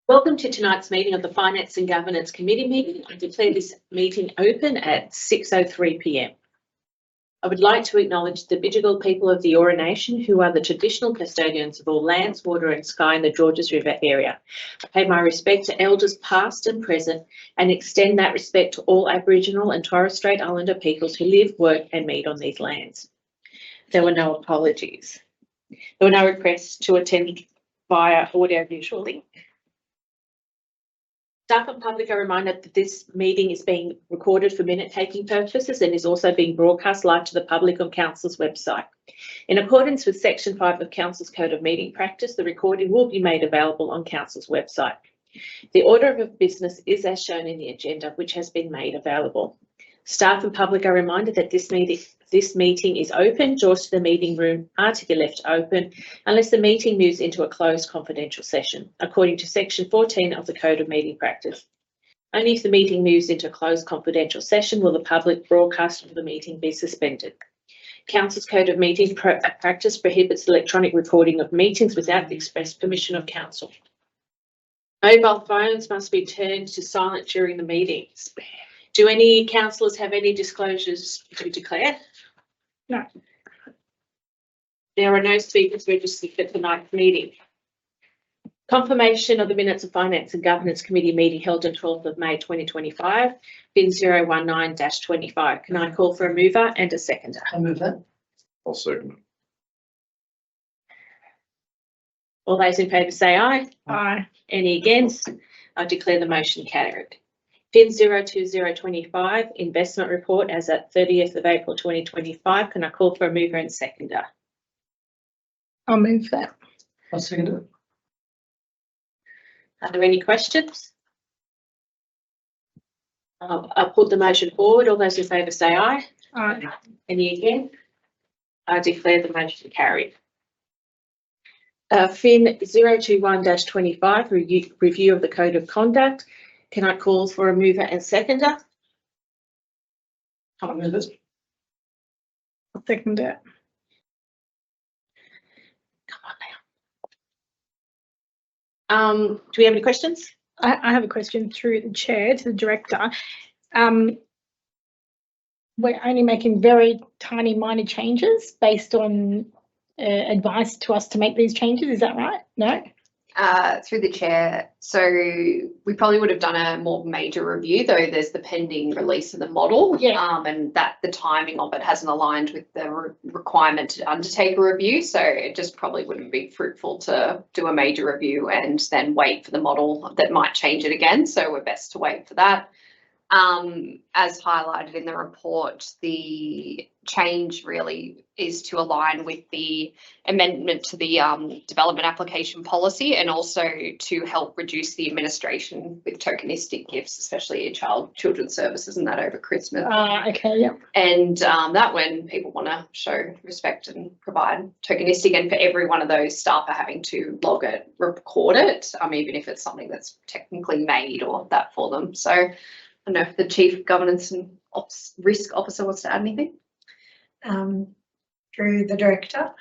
Welcome to tonight's meeting of the Finance and Governance Committee meeting. I declare this meeting open at 6:03 p.m. I would like to acknowledge the Bidjigal people of the Eora Nation, who are the traditional custodians of all lands, water and sky in the Georges River area. I pay my respect to elders past and present and extend that respect to all Aboriginal and Torres Strait Islander peoples who live, work and meet on these lands. There were no apologies. There were no requests to attend via audio-visual link. Staff and public are reminded that this meeting is being recorded for minute-taking purposes and is also being broadcast live to the public on Council's website. In accordance with Section 5 of Council's Code of Meeting Practice, the recording will be made available on Council's website. The order of business is as shown in the agenda, which has been made available. Staff and public are reminded that this meeting is open. Doors to the meeting room are to be left open unless the meeting moves into a closed confidential session, according to Section 14 of the Code of Meeting Practice. Only if the meeting moves into a closed confidential session will the public broadcast of the meeting be suspended. Council's Code of Meeting Practice prohibits electronic recording of meetings without the express permission of Council. Mobile phones must be turned to silent during the meetings. Do any councillors have any disclosures to declare? No. There are no speakers registered for tonight's meeting. Confirmation of the minutes of Finance and Governance Committee meeting held on 12th of May 2025, bin 019-25. Can I call for a mover and a seconder? I move that. I'll second it. All those in favour say aye. Aye. Any against? I declare the motion carried. Bin 02025, investment report as at 30th of April 2025. Can I call for a mover and seconder? I'll move that. I'll second it. Are there any questions? I'll put the motion forward. All those in favour say aye. Aye. Any against? I declare the motion carried. Fin 021-25, review of the Code of Conduct. Can I call for a mover and seconder? I'll move it. I'll second it. Come on now. Do we have any questions? I have a question through the chair to the director. We're only making very tiny minor changes based on advice to us to make these changes. Is that right? No? Through the chair, so we probably would have done a more major review, though there's the pending release of the model, and that the timing of it hasn't aligned with the requirement to undertake a review, so it just probably wouldn't be fruitful to do a major review and then wait for the model that might change it again, so we're best to wait for that. As highlighted in the report, the change really is to align with the amendment to the development application policy and also to help reduce the administration with tokenistic gifts, especially in children's services and that over Christmas. Okay, yeah. And that when people want to show respect and provide tokenistic, and for every one of those, staff are having to log it, record it, even if it's something that's technically made or that for them. So I don't know if the Chief Governance and Risk Officer wants to add anything. Through the director,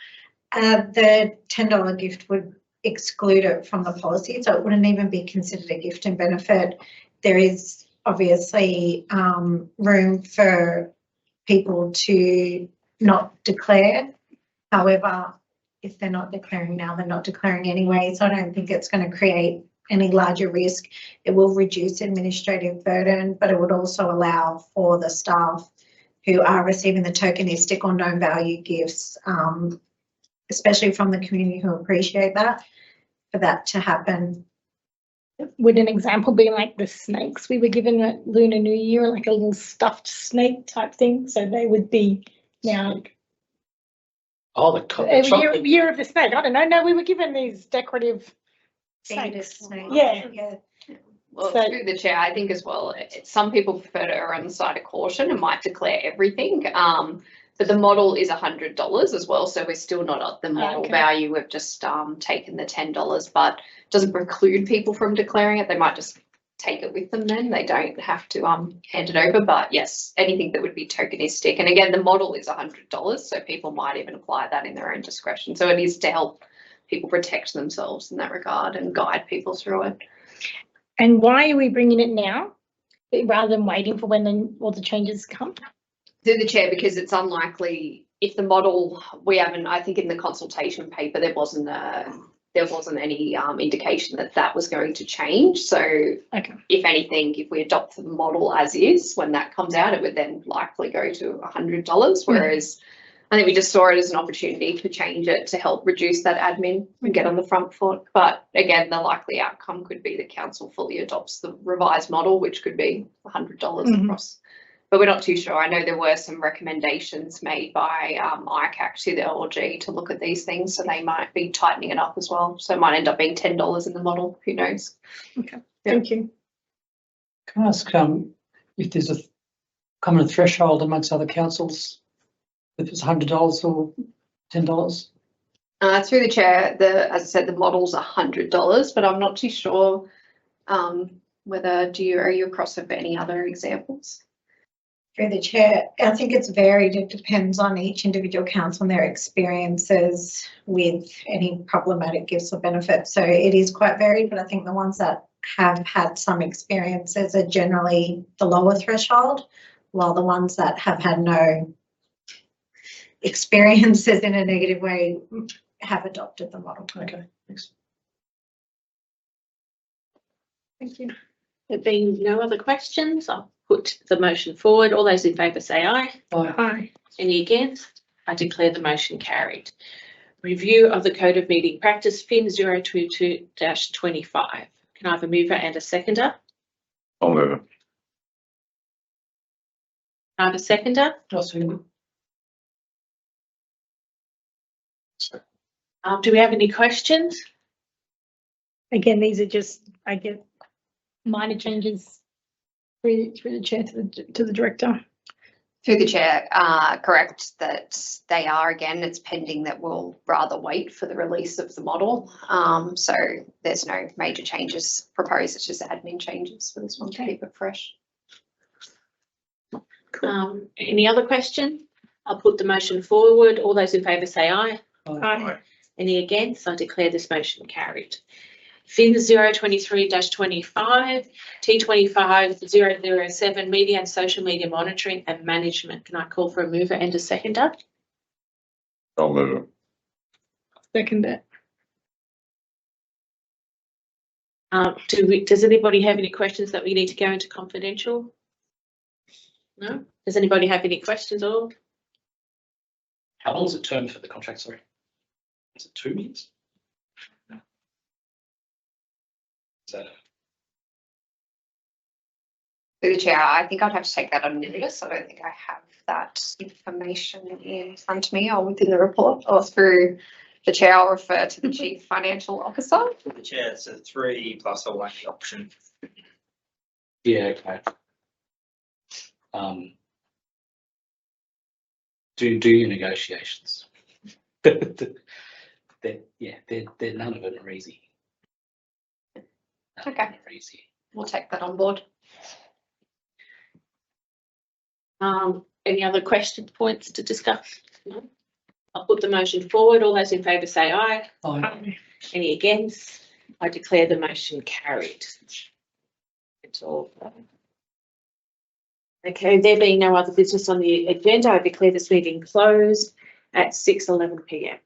the $10 gift would exclude it from the policy, so it wouldn't even be considered a gift and benefit. There is obviously room for people to not declare. However, if they're not declaring now, they're not declaring anyway, so I don't think it's going to create any larger risk. It will reduce administrative burden, but it would also allow for the staff who are receiving the tokenistic or known value gifts, especially from the community who appreciate that, for that to happen. Would an example be like the snakes we were given at Lunar New Year, like a little stuffed snake type thing? So they would be now. Oh, Year of the snake. I don't know. No, we were given these decorative snakes. Yeah. Well, So- through the chair, I think as well, some people prefer to err on the side of caution and might declare everything. But the model is $100 as well, so we're still not at the model value. We've just taken the $10, but it doesn't preclude people from declaring it. They might just take it with them then. They don't have to hand it over. But yes, anything that would be tokenistic. And again, the model is $100, so people might even apply that in their own discretion. So it is to help people protect themselves in that regard and guide people through it. And why are we bringing it now rather than waiting for when all the changes come? Through the chair, because it's unlikely if the model, I think in the consultation paper, there wasn't any indication that that was going to change. So Okay. if anything, if we adopt the model as is, when that comes out, it would then likely go to $100. Whereas I think we just saw it as an opportunity to change it to help reduce that admin and get on the front foot. But again, the likely outcome could be that council fully adopts the revised model, which could be $100 across. But we're not too sure. I know there were some recommendations made by ICAC to the LG to look at these things, so they might be tightening it up as well. So it might end up being $10 in the model. Who knows? Okay, thank you. Can I ask if there's a common threshold amongst other councils, if it's $100 or $10? Through the chair, as I said, the model's $100, but I'm not too sure whether are you across of any other examples? Through the chair, I think it's varied. It depends on each individual council and their experiences with any problematic gifts or benefits. So it is quite varied, but I think the ones that have had some experiences are generally the lower threshold, while the ones that have had no experiences in a negative way have adopted the model. Okay, thanks. Thank you. There being no other questions, I'll put the motion forward. All those in favour say aye. Aye. Aye. Any against? I declare the motion carried. Review of the Code of Meeting Practice, FIN 022-25. Can I have a mover and a seconder? I'll move it. Can I have a seconder? I'll second it. Do we have any questions? Again, these are just, I get minor changes through the chair to the director. Through the chair, correct that they are, again, it's pending that we'll rather wait for the release of the model. So there's no major changes proposed, it's just admin changes for this one to keep it fresh. Any other question? I'll put the motion forward. All those in favour say aye. Aye. Any against? I declare this motion carried. FIN 023-25, T25-007, Media and Social Media Monitoring and Management. Can I call for a mover and a seconder? I'll move it. Second it. Does anybody have any questions that we need to go into confidential? No? Does anybody have any questions at all? How long is it term for the contract, sorry? Is it 2 years? Is that Through the chair, I think I'd have to take that on notice. I don't think I have that information in front of me or within the report, or through the chair, I'll refer to the Chief Financial Officer. The chair, it's a 3 plus a 1 option. yeah, okay. Do your negotiations. They're none of it are easy. None of Okay. them are easy. We'll take that on board. Any other question points to discuss? No? I'll put the motion forward. All those in favour say aye. Aye. Any against? I declare the motion carried. It's all. Okay, there being no other business on the agenda, I declare this meeting closed at 6:11 p.m.